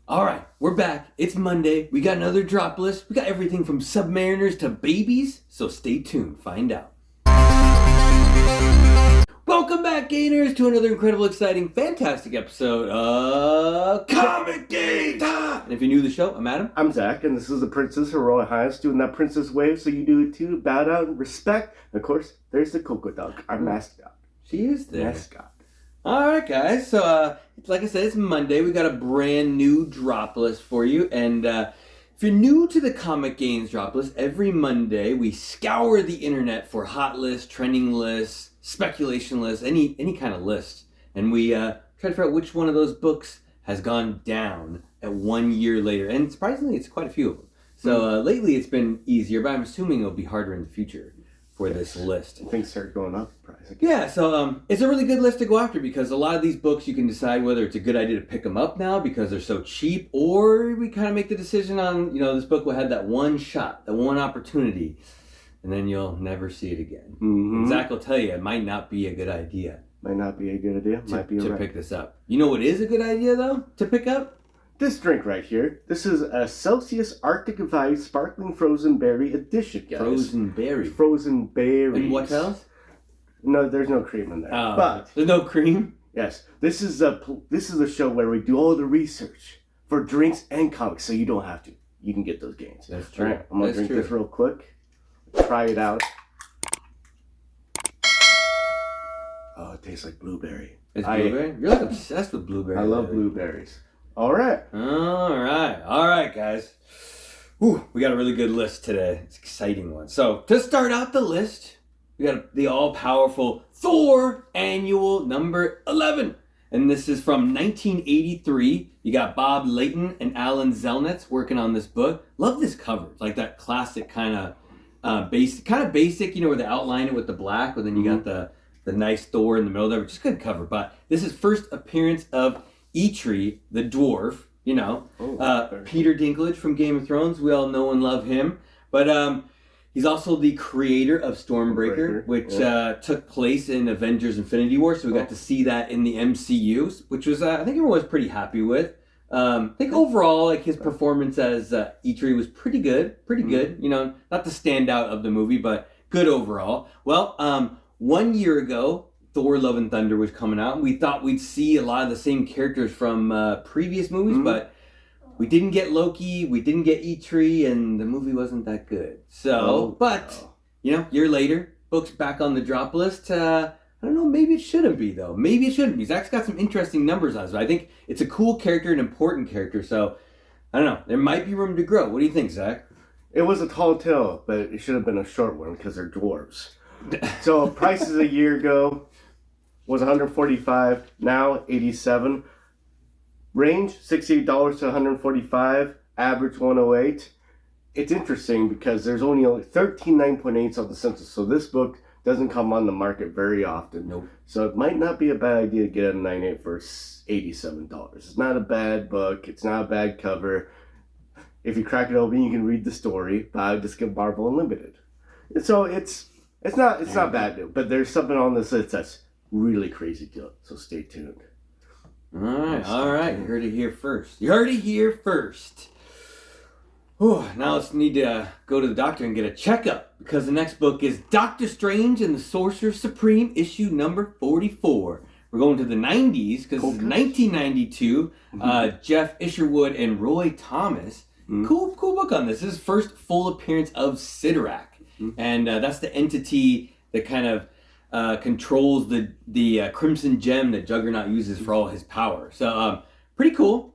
All right, we're back. It's Monday. We got another drop list. We got everything from Submariners to babies, so stay tuned. Find out. Welcome back, Gainers, to another incredible, exciting, fantastic episode of ComicGains! And if you're new to the show, I'm Adam. I'm Zach, and this is the Princess Heroic Highness doing that princess wave, so you do it too. Bow down, respect. And of course, there's the Cocoa Dog, our mascot. She is there. Mascot. All right, guys. So, like I said, it's Monday. We got a brand new drop list for you. And if you're new to the ComicGains drop list, every Monday we scour the internet for hot lists, trending lists, speculation lists, any kind of list. And we try to figure out which one of those books has gone down at 1 year later. And surprisingly, it's quite a few of them. So lately it's been easier, but I'm assuming it'll be harder in the future for this list. Things start going up in price. Yeah, so it's a really good list to go after because a lot of these books you can decide whether it's a good idea to pick them up now because they're so cheap, or we kind of make the decision on, this book will have that one shot, that one opportunity, and then you'll never see it again. Mm-hmm. And Zach will tell you it might not be a good idea. Might not be a good idea. Might be to pick this up. You know what is a good idea, though, to pick up? This drink right here. This is a Celsius Arctic Vibe Sparkling Frozen Berry Edition, guys. Frozen berry. Frozen berries. And what else? No, there's no cream in there. Oh, but there's no cream? yes, this is a show where we do all the research for drinks and comics, so you don't have to. You can get those gains. That's true. All right, I'm gonna drink this real quick. Try it out. Oh, it tastes like blueberry. It's blueberry? You're like obsessed with blueberry. I love blueberries. All right, guys. Whew, we got a really good list today. It's an exciting one. So, to start out the list, we got the all-powerful Thor Annual number 11. And this is from 1983. You got Bob Layton and Alan Zelnitz working on this book. Love this cover. It's like that classic kind of basic, where they outline it with the black, but then you got the nice Thor in the middle there, which is a good cover. But this is first appearance of Eitri, the dwarf, Peter Dinklage from Game of Thrones. We all know and love him. But he's also the creator of Stormbreaker, which took place in Avengers Infinity War. So we got to see that in the MCU, which was, I think everyone was pretty happy with. I think overall, like his performance as Eitri was pretty good. Not the standout of the movie, but good overall. Well, 1 year ago, Thor Love and Thunder was coming out, and we thought we'd see a lot of the same characters from previous movies, but we didn't get Loki, we didn't get Eitri, and the movie wasn't that good. So, year later, book's back on the drop list. I don't know, maybe it shouldn't be, though. Maybe it shouldn't be. Zach's got some interesting numbers on it. So I think it's a cool character, an important character, so I don't know. There might be room to grow. What do you think, Zach? it was a tall tale, but it should have been a short one because they're dwarves. So prices a year ago was $145, now $87. Range $68 to $145, average $108. It's interesting because there's only 13 9.8s on the census, so this book doesn't come on the market very often. Nope. So it might not be a bad idea to get a 9.8 for $87. It's not a bad book. It's not a bad cover. If you crack it open, you can read the story. But I would just get Marvel Unlimited. And so it's not bad, but there's something on this list that's really crazy good. So stay tuned. All right. You heard it here first. Whew, now let's need to go to the doctor and get a checkup because the next book is Doctor Strange and the Sorcerer Supreme, issue number 44. We're going to the 90s because it's 1992. Jeff Isherwood and Roy Thomas. Cool book on this. This is the first full appearance of Sidorak. And that's the entity that kind of controls the Crimson Gem that Juggernaut uses for all his power. So pretty cool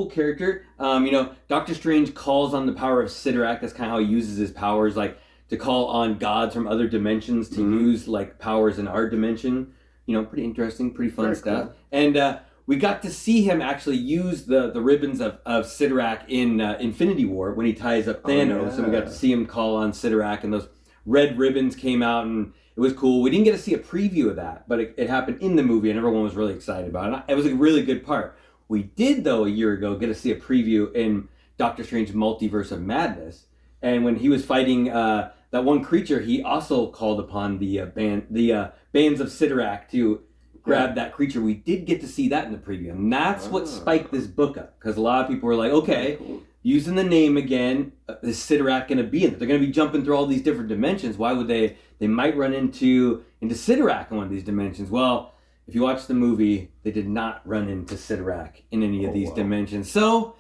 character. Doctor Strange calls on the power of Sidorak. That's kind of how he uses his powers, like to call on gods from other dimensions to use like powers in our dimension. Pretty interesting, pretty fun stuff. Cool. And we got to see him actually use the ribbons of Sidorak in Infinity War when he ties up Thanos. And we got to see him call on Sidorak, and those red ribbons came out, and it was cool. We didn't get to see a preview of that, but it happened in the movie, and everyone was really excited about it. It was a really good part. We did, though, a year ago, get to see a preview in Doctor Strange Multiverse of Madness. And when he was fighting that one creature, he also called upon the bands of Sidorak to grab that creature. We did get to see that in the preview, and that's what spiked this book up, because a lot of people were like, okay, using the name again, is Sidorak going to be in it? They're going to be jumping through all these different dimensions. Why would they might run into Sidorak in one of these dimensions. Well, if you watch the movie, they did not run into Sidorak in any of these dimensions. So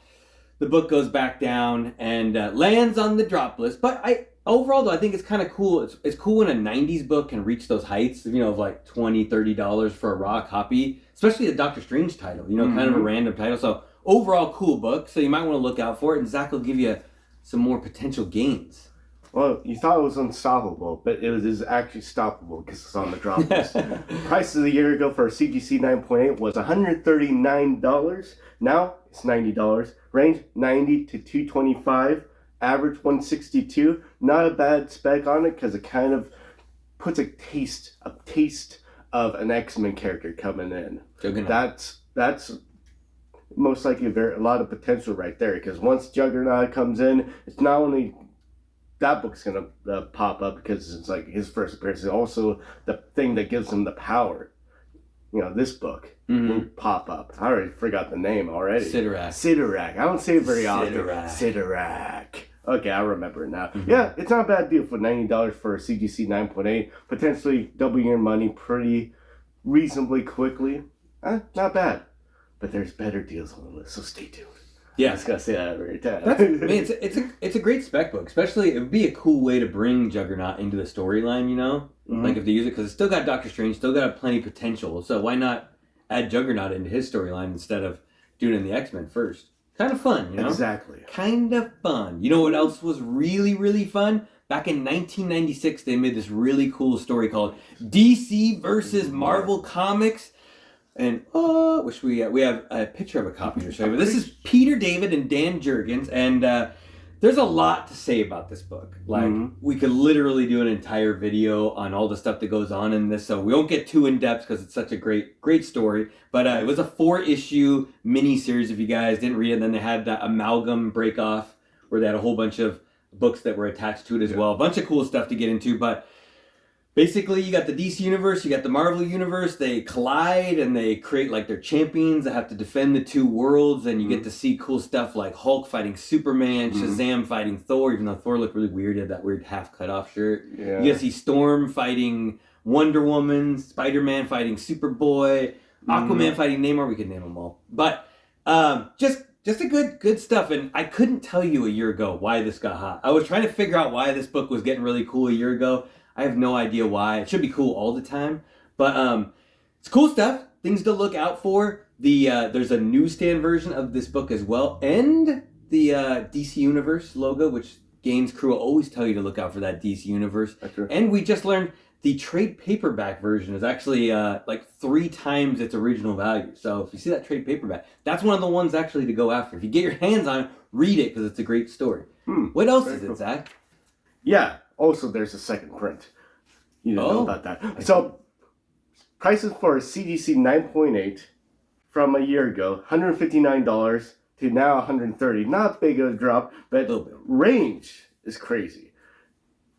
the book goes back down and lands on the drop list. But overall, though, I think it's kind of cool. It's cool when a 90s book can reach those heights, of like $20, $30 for a raw copy, especially a Doctor Strange title, kind of a random title. So overall, cool book. So you might want to look out for it. And Zach will give you some more potential gains. Well, you thought it was unstoppable, but it is actually stoppable because it's on the drop list. Prices a year ago for a CGC 9.8 was $139. Now it's $90. Range 90 to 225. Average 162. Not a bad spec on it because it kind of puts a taste of an X-Men character coming in. That's most likely a lot of potential right there, because once Juggernaut comes in, it's not only that book's going to pop up because it's like his first appearance, it's also the thing that gives him the power. This book will pop up. I already forgot the name already. Sidorak. I don't say it very often. Sidorak. Okay, I remember it now. Yeah, it's not a bad deal for $90 for a CGC 9.8. Potentially double your money pretty reasonably quickly. Not bad. But there's better deals on the list, so stay tuned. Yeah, I was gonna say that every time. It's a great spec book. Especially, it would be a cool way to bring Juggernaut into the storyline. Like if they use it, because it's still got Doctor Strange, still got plenty of potential. So why not add Juggernaut into his storyline instead of doing it in the X-Men first? Kind of fun, Exactly. Kind of fun. You know what else was really, really fun? Back in 1996, they made this really cool story called DC versus Marvel Comics. And wish we have a picture of a copy to show you. But this is Peter David and Dan Jurgens, and there's a lot to say about this book. Like we could literally do an entire video on all the stuff that goes on in this, so we won't get too in depth because it's such a great story. But it was a 4-issue mini-series. If you guys didn't read it, then they had that Amalgam break off where they had a whole bunch of books that were attached to it as well. A bunch of cool stuff to get into, but basically, you got the DC universe, you got the Marvel universe. They collide and they create like their champions that have to defend the two worlds. And you get to see cool stuff like Hulk fighting Superman, Shazam fighting Thor, even though Thor looked really weird. He had that weird half cut off shirt. Yeah. You get to see Storm fighting Wonder Woman, Spider-Man fighting Superboy, Aquaman fighting Namor. We could name them all. But just a good stuff. And I couldn't tell you a year ago why this got hot. I was trying to figure out why this book was getting really cool a year ago. I have no idea why. It should be cool all the time. But it's cool stuff. Things to look out for. There's a newsstand version of this book as well. And the DC Universe logo, which Gaines crew will always tell you to look out for that DC Universe. And we just learned the trade paperback version is actually like 3 times its original value. So if you see that trade paperback, that's one of the ones actually to go after. If you get your hands on it, read it because it's a great story. What else is it, Zach? Yeah. Also, there's a second print. You didn't know about that. So, prices for a CGC 9.8 from a year ago, $159 to now $130. Not big of a drop, but range is crazy.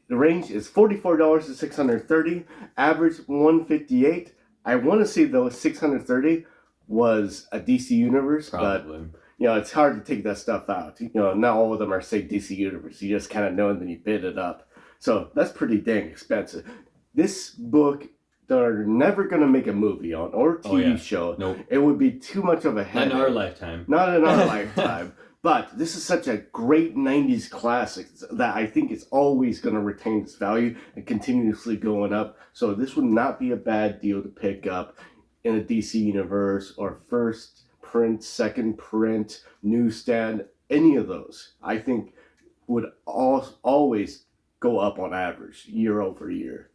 The range is $44 to $630. Average $158. I want to say, though, $630 was a DC Universe, Probably. But it's hard to take that stuff out. Not all of them are, say, DC Universe. You just kind of know and then you bid it up. So that's pretty dang expensive. This book, they're never going to make a movie on or TV show. Nope. It would be too much of a headache. Not in our lifetime. Not in our lifetime. But this is such a great 90s classic that I think it's always going to retain its value and continuously going up. So this would not be a bad deal to pick up in a DC universe or first print, second print, newsstand, any of those. I think would always go up on average year over year.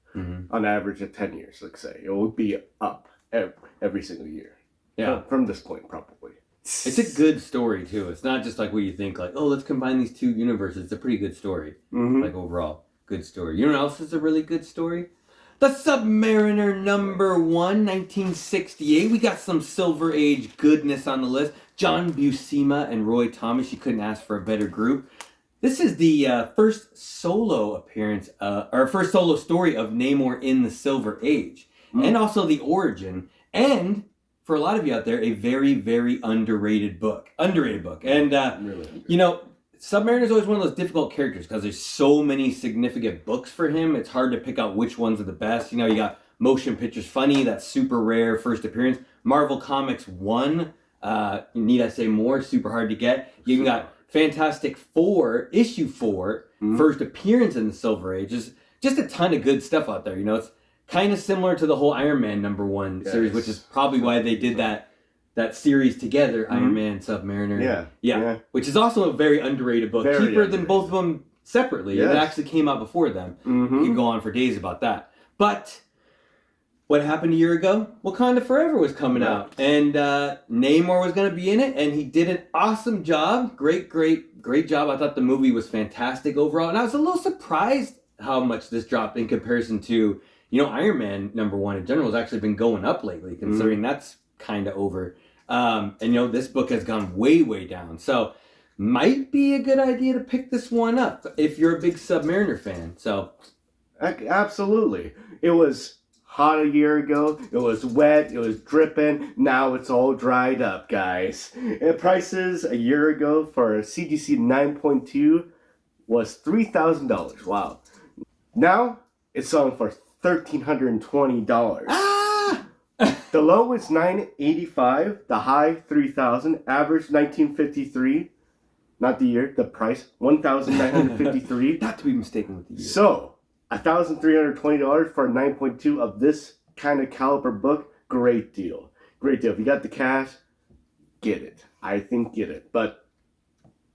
On average of 10 years, let's say. It would be up every single year. Yeah. From this point, probably. It's a good story, too. It's not just like what you think, like, oh, let's combine these two universes. It's a pretty good story. Like, overall, good story. You know what else is a really good story? The Submariner #1, 1968. We got some Silver Age goodness on the list. John Buscema and Roy Thomas. You couldn't ask for a better group. This is the first solo appearance, or first solo story of Namor in the Silver Age. And also the origin And for a lot of you out there, a very, very underrated book. And, Really? you know, Submariner is always one of those difficult characters because there's so many significant books for him. It's hard to pick out which ones are the best. You know, you got Motion Pictures Funny, that super rare first appearance. Marvel Comics 1, need I say more, super hard to get. You even got Fantastic Four, issue 4, first appearance in the Silver Age. Just a ton of good stuff out there. You know, it's kind of similar to the whole Iron Man #1 series, which is probably why they did that series together, Iron Man, Submariner. Yeah. Which is also a very underrated book. Very Cheaper underrated. than both of them separately. Yes. It actually came out before them. We could go on for days about that. But what happened a year ago? Wakanda Forever was coming out. And Namor was going to be in it. And he did an awesome job. Great job. I thought the movie was fantastic overall. And I was a little surprised how much this dropped in comparison to, you know, Iron Man #1 in general has actually been going up lately, considering that's kind of over. And, you know, this book has gone way, way down. So, might be a good idea to pick this one up if you're a big Submariner fan. So, Absolutely. It was hot a year ago. It was wet. It was dripping. Now it's all dried up, guys. And prices a year ago for a CGC 9.2 was $3,000. Wow. Now it's selling for $1,320. The low is $985, the high $3,000, average $1,953. Not the year, the price $1,953. not to be mistaken with the year. So, $1,320 for a 9.2 of this kind of caliber book. Great deal. If you got the cash, get it. I think get it. But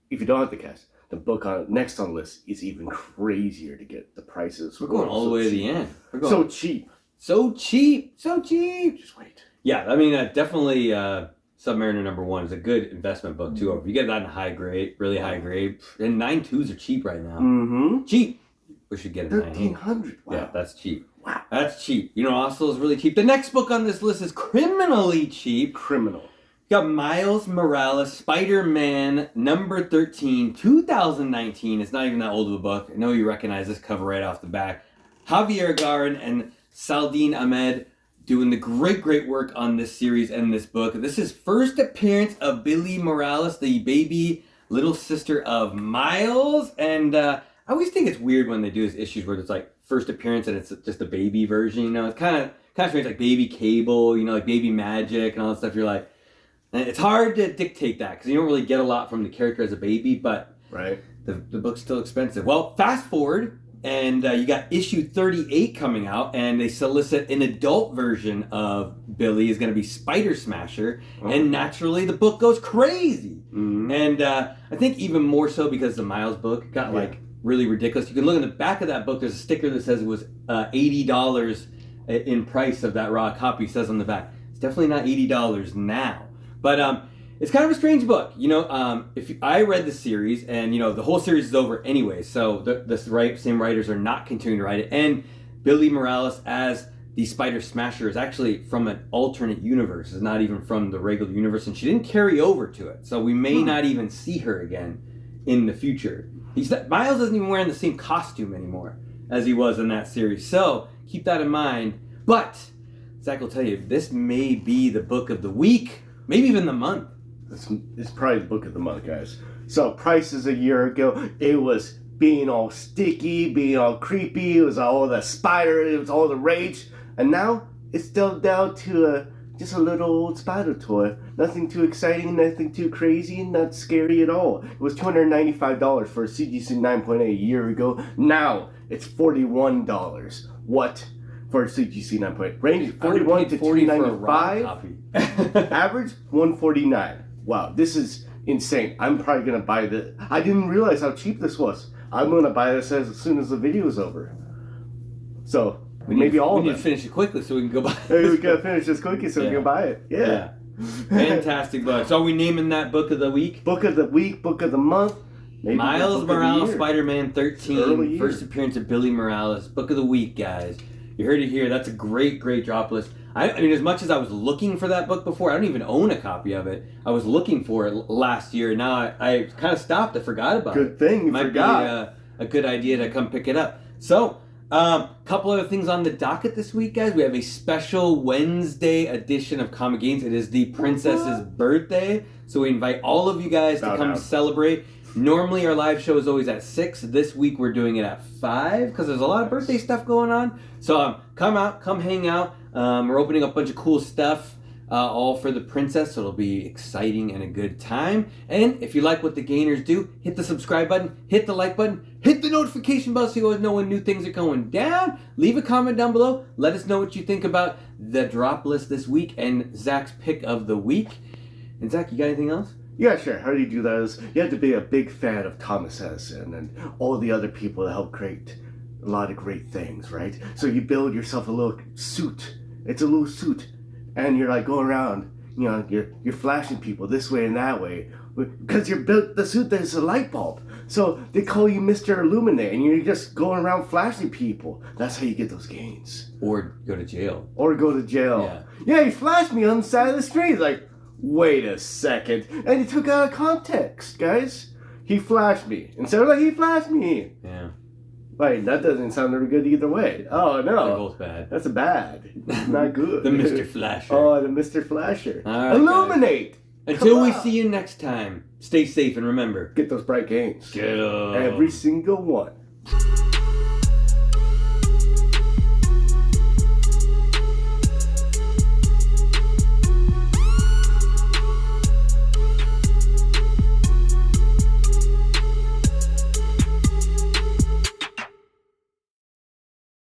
if you don't have the cash, the book next on the list is even crazier to get. The prices. We're going all the way to the end. We're going so cheap. So cheap. Just wait. Yeah, I mean, definitely Submariner #1 is a good investment book, too. If you get that in high grade, really high grade, and 9.2s are cheap right now. Cheap. We should get a 1,300. Wow. Yeah, that's cheap. Wow. That's cheap. You know, also is really cheap. The next book on this list is criminally cheap. Criminal. You got Miles Morales, Spider-Man #13, 2019. It's not even that old of a book. I know you recognize this cover right off the back. Javier Garrin and Saladin Ahmed doing the great work on this series and this book. This is first appearance of Billy Morales, the baby little sister of Miles. And I always think it's weird when they do these issues where it's like first appearance and it's just a baby version. You know, it's kind of strange, like Baby Cable, you know, like Baby Magic and all that stuff. You're like, and it's hard to dictate that because you don't really get a lot from the character as a baby, but the book's still expensive. Well, fast forward. And you got issue 38 coming out, and they solicit an adult version of Billy is going to be Spider Smasher, and naturally the book goes crazy. And I think even more so because the Miles book got like really ridiculous. You can look in the back of that book. There's a sticker that says it was $80 in price of that raw copy. It says on the back. It's definitely not $80 now, but it's kind of a strange book, you know. I read the series, and you know the whole series is over anyway, so the same writers are not continuing to write it. And Billy Morales as the Spider Smasher is actually from an alternate universe; it's not even from the regular universe, and she didn't carry over to it, so we may not even see her again in the future. Miles isn't even wearing the same costume anymore as he was in that series, so keep that in mind. But Zach will tell you, this may be the book of the week, maybe even the month. It's probably the book of the month, guys. So prices a year ago, it was being all sticky, being all creepy. It was all the spider. It was all the rage. And now it's still down to just a little old spider toy. Nothing too exciting, nothing too crazy, not scary at all. It was $295 for a CGC 9.8 a year ago. Now it's $41. What? For a CGC 9.8. Range 41 to 295. Average 149. Wow, this is insane. I'm probably going to buy this. I didn't realize how cheap this was. I'm going to buy this as soon as the video is over. So, we need to finish it quickly so we can go buy it. We got to finish this quickly so we can buy it. Yeah. Fantastic book. So are we naming that book of the week? Book of the week, book of the month. Maybe Miles Morales, Spider-Man 13. First appearance of Billy Morales. Book of the week, guys. You heard it here. That's a great drop list. I mean, as much as I was looking for that book before, I don't even own a copy of it. I was looking for it last year. Now I kind of stopped. I forgot about it. Good thing you forgot. Might be a good idea to come pick it up. So, Couple other things on the docket this week, guys. We have a special Wednesday edition of ComicGains. It is the princess's birthday, so we invite all of you guys to come celebrate. Normally, our live show is always at 6. This week, we're doing it at 5 because there's a lot of birthday stuff going on. So come out, come hang out. We're opening up a bunch of cool stuff, all for the princess, so it'll be exciting and a good time. And if you like what the Gainers do, hit the subscribe button, hit the like button, hit the notification bell so you always know when new things are going down. Leave a comment down below. Let us know what you think about the drop list this week and Zach's pick of the week. And Zach, you got anything else? Yeah, sure. How do you do that is you have to be a big fan of Thomas Edison and all the other people that help create a lot of great things, right? So you build yourself a little suit. It's a little suit. And you're like going around, you know, you're flashing people this way and that way. Because you're built the suit there's a light bulb. So they call you Mr. Illuminate and you're just going around flashing people. That's how you get those gains. Or go to jail. Or go to jail. Yeah, he flashed me on the side of the street. Like, wait a second. And he took out of context, guys. He flashed me. And so like he flashed me. Yeah. Wait, that doesn't sound very good either way. Oh, no. They're both bad. That's bad. Not good. The Mr. Flasher. Oh, the Mr. Flasher. All right, Illuminate! Guys. Until we see you next time, stay safe and remember. Get those bright gains. Get 'em. Every single one.